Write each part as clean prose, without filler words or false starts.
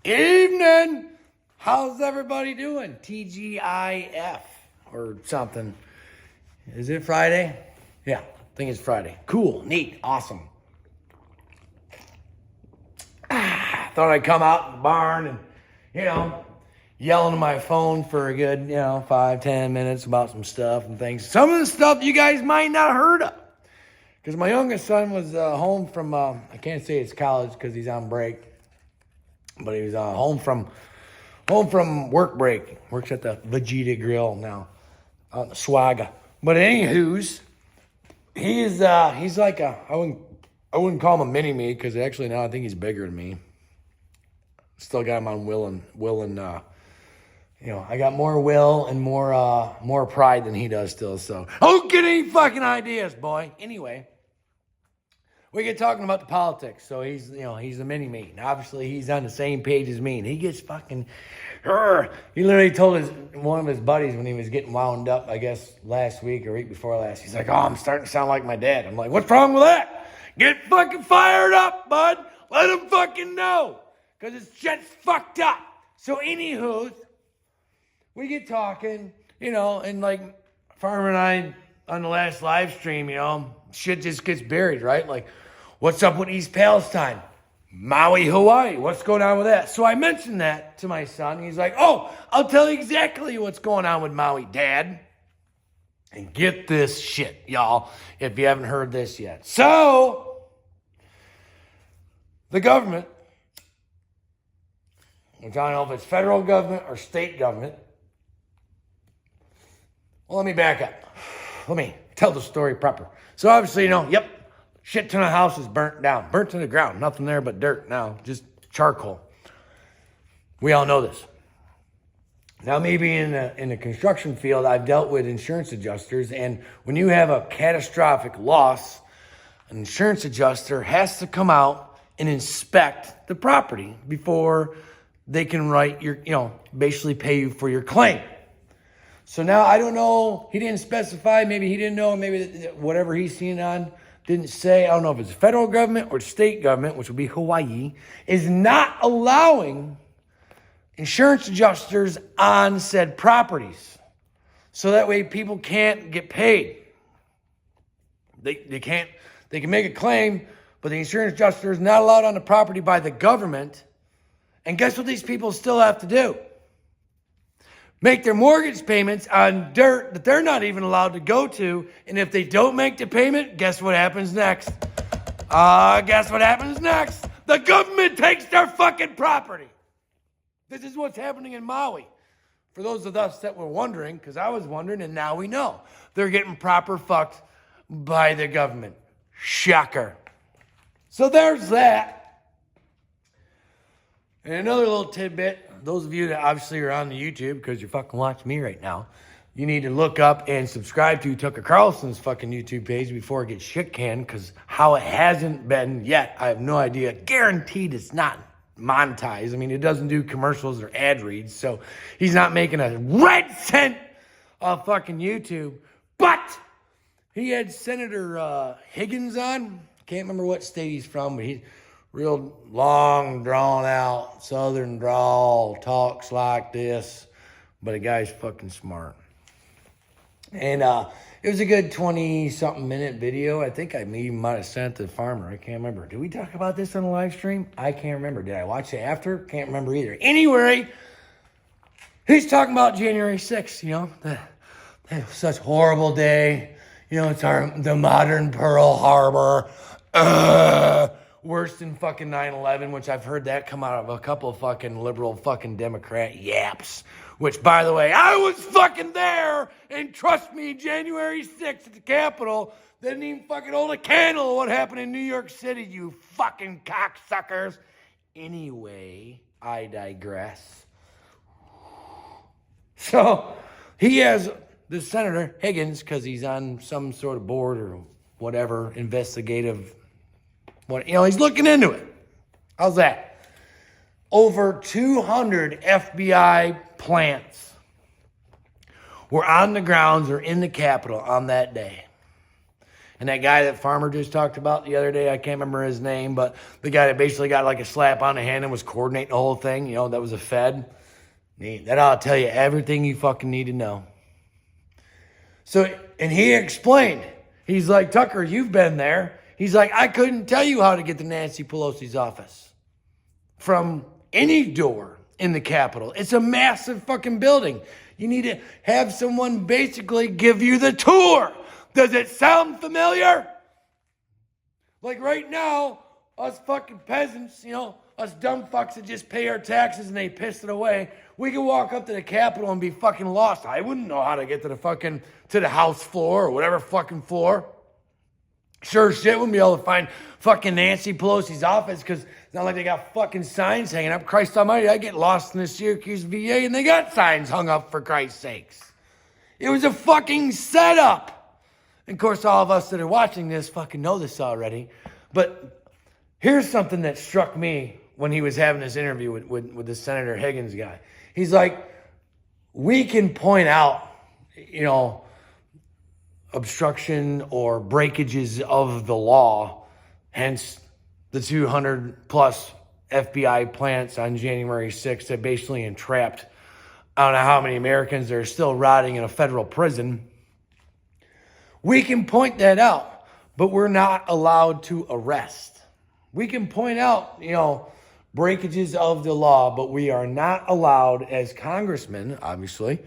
Evening. How's everybody doing? TGIF or something. Is it Friday? Yeah, I think it's Friday. Cool, neat, awesome. Thought I'd come out in the barn and, yelling on my phone for a good, 5-10 minutes about some stuff and things. Some of the stuff you guys might not have heard of. Because my youngest son was home from, I can't say it's college because he's on break. But he was home from work break. Works at the Vegeta Grill now, out in the Swagga. But anywho's, he's like I wouldn't call him a mini me because actually now I think he's bigger than me. Still got him on will and I got more will and more pride than he does still. So don't get any fucking ideas, boy. Anyway. We get talking about the politics, so he's a mini-me. And obviously, he's on the same page as me, and he gets fucking... He literally told one of his buddies when he was getting wound up, I guess, last week or week before last, he's like, I'm starting to sound like my dad. I'm like, what's wrong with that? Get fucking fired up, bud. Let him fucking know, because his shit's fucked up. So, anywho, we get talking, and like Farmer and I, on the last live stream, shit just gets buried, right? Like, what's up with East Palestine? Maui, Hawaii. What's going on with that? So I mentioned that to my son. He's like, I'll tell you exactly what's going on with Maui, Dad. And get this shit, y'all, if you haven't heard this yet. So, the government, which I don't know if it's federal government or state government. Well, let me back up. Let me tell the story proper. So obviously, shit ton of houses burnt down. Burnt to the ground. Nothing there but dirt now. Just charcoal. We all know this. Now, maybe in the construction field, I've dealt with insurance adjusters. And when you have a catastrophic loss, an insurance adjuster has to come out and inspect the property before they can write basically pay you for your claim. So now, I don't know, he didn't specify, maybe he didn't know, maybe whatever he's seen on didn't say, I don't know if it's federal government or state government, which would be Hawaii, is not allowing insurance adjusters on said properties. So that way people can't get paid. They can make a claim, but the insurance adjuster is not allowed on the property by the government. And guess what these people still have to do? Make their mortgage payments on dirt that they're not even allowed to go to. And if they don't make the payment, guess what happens next? Guess what happens next? The government takes their fucking property. This is what's happening in Maui. For those of us that were wondering, because I was wondering, and now we know. They're getting proper fucked by the government. Shocker. So there's that. And another little tidbit, those of you that obviously are on the YouTube, because you're fucking watching me right now, you need to look up and subscribe to Tucker Carlson's fucking YouTube page before it gets shit canned, because how it hasn't been yet, I have no idea. Guaranteed it's not monetized. I mean, it doesn't do commercials or ad reads, so he's not making a red cent off fucking YouTube. But he had Senator Higgins on. Can't remember what state he's from, but he's real long, drawn out, southern drawl, talks like this, but the guy's fucking smart. And it was a good 20-something minute video. I think I maybe might have sent it to the farmer. I can't remember. Did we talk about this on the live stream? I can't remember. Did I watch it after? Can't remember either. Anyway, he's talking about January 6th, such a horrible day. It's the modern Pearl Harbor. Worse than fucking 9/11, which I've heard that come out of a couple of fucking liberal fucking Democrat yaps. Which, by the way, I was fucking there, and trust me, January 6th at the Capitol, they didn't even fucking hold a candle of what happened in New York City, you fucking cocksuckers. Anyway, I digress. So, he has this Senator Higgins, because he's on some sort of board or whatever, investigative. He's looking into it. How's that? Over 200 FBI plants were on the grounds or in the Capitol on that day. And that guy that Farmer just talked about the other day, I can't remember his name, but the guy that basically got like a slap on the hand and was coordinating the whole thing, that was a Fed. That ought to tell you everything you fucking need to know. So, and he explained, he's like, Tucker, you've been there. He's like, I couldn't tell you how to get to Nancy Pelosi's office from any door in the Capitol. It's a massive fucking building. You need to have someone basically give you the tour. Does it sound familiar? Like right now, us fucking peasants, us dumb fucks that just pay our taxes and they piss it away, we can walk up to the Capitol and be fucking lost. I wouldn't know how to get to the House floor or whatever fucking floor. Sure as shit wouldn't be able to find fucking Nancy Pelosi's office because it's not like they got fucking signs hanging up. Christ almighty, I get lost in the Syracuse VA and they got signs hung up for Christ's sakes. It was a fucking setup. And of course, all of us that are watching this fucking know this already. But here's something that struck me when he was having this interview with the Senator Higgins guy. He's like, we can point out, obstruction or breakages of the law, hence the 200 plus FBI plants on January 6th that basically entrapped, I don't know how many Americans are still rotting in a federal prison. We can point that out, but we're not allowed to arrest. We can point out, breakages of the law, but we are not allowed, as congressmen, obviously,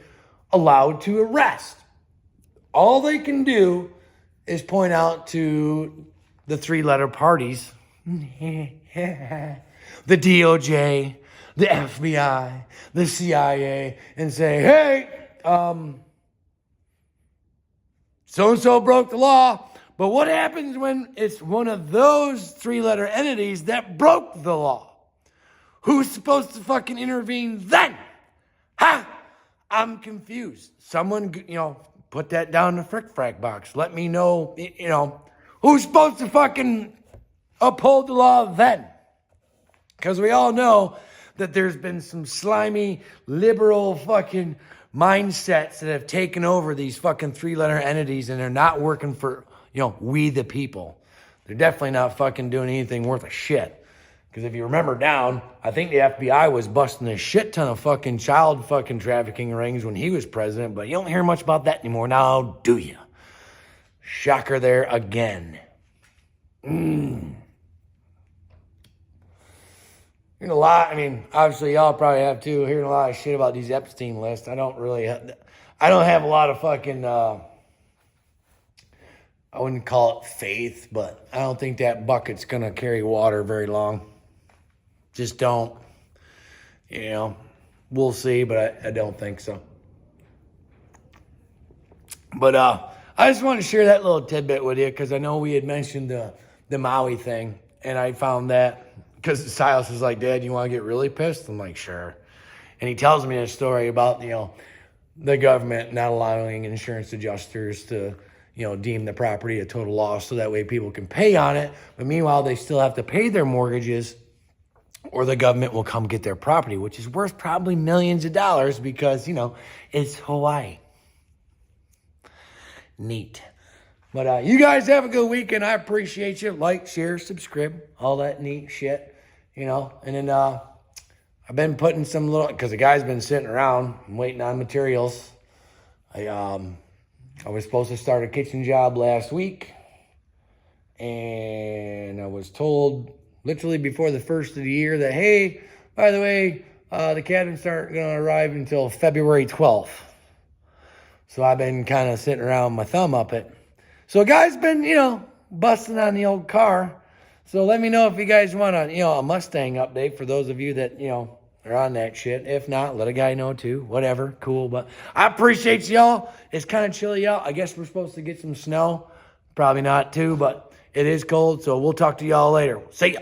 allowed to arrest. All they can do is point out to the three-letter parties, the DOJ, the FBI, the CIA, and say, hey, so-and-so broke the law. But what happens when it's one of those three-letter entities that broke the law? Who's supposed to fucking intervene then? I'm confused. Someone, put that down in the frick-frack box. Let me know, who's supposed to fucking uphold the law then? Because we all know that there's been some slimy, liberal fucking mindsets that have taken over these fucking three-letter entities and they're not working for, we the people. They're definitely not fucking doing anything worth a shit. Because if you remember down, I think the FBI was busting a shit ton of fucking child fucking trafficking rings when he was president, but you don't hear much about that anymore now, do you? Shocker there again. Hearing a lot, obviously y'all probably have too, hearing a lot of shit about these Epstein lists. I don't have a lot of fucking, I wouldn't call it faith, but I don't think that bucket's going to carry water very long. Just don't. We'll see, but I don't think so. But I just wanted to share that little tidbit with you because I know we had mentioned the Maui thing, and I found that because Silas is like, Dad, you want to get really pissed? I'm like, sure. And he tells me a story about, the government not allowing insurance adjusters to, deem the property a total loss so that way people can pay on it. But meanwhile, they still have to pay their mortgages or the government will come get their property, which is worth probably millions of dollars because, it's Hawaii. Neat. But you guys have a good weekend. I appreciate you. Like, share, subscribe, all that neat shit, And then I've been putting some little, because the guy's been sitting around waiting on materials. I was supposed to start a kitchen job last week. And I was told literally before the first of the year that, hey, by the way, the cabinets aren't going to arrive until February 12th. So I've been kind of sitting around with my thumb up it. So a guy's been, busting on the old car. So let me know if you guys want a Mustang update for those of you that, are on that shit. If not, let a guy know too. Whatever. Cool. But I appreciate y'all. It's kind of chilly out. I guess we're supposed to get some snow. Probably not too, but it is cold. So we'll talk to y'all later. See ya.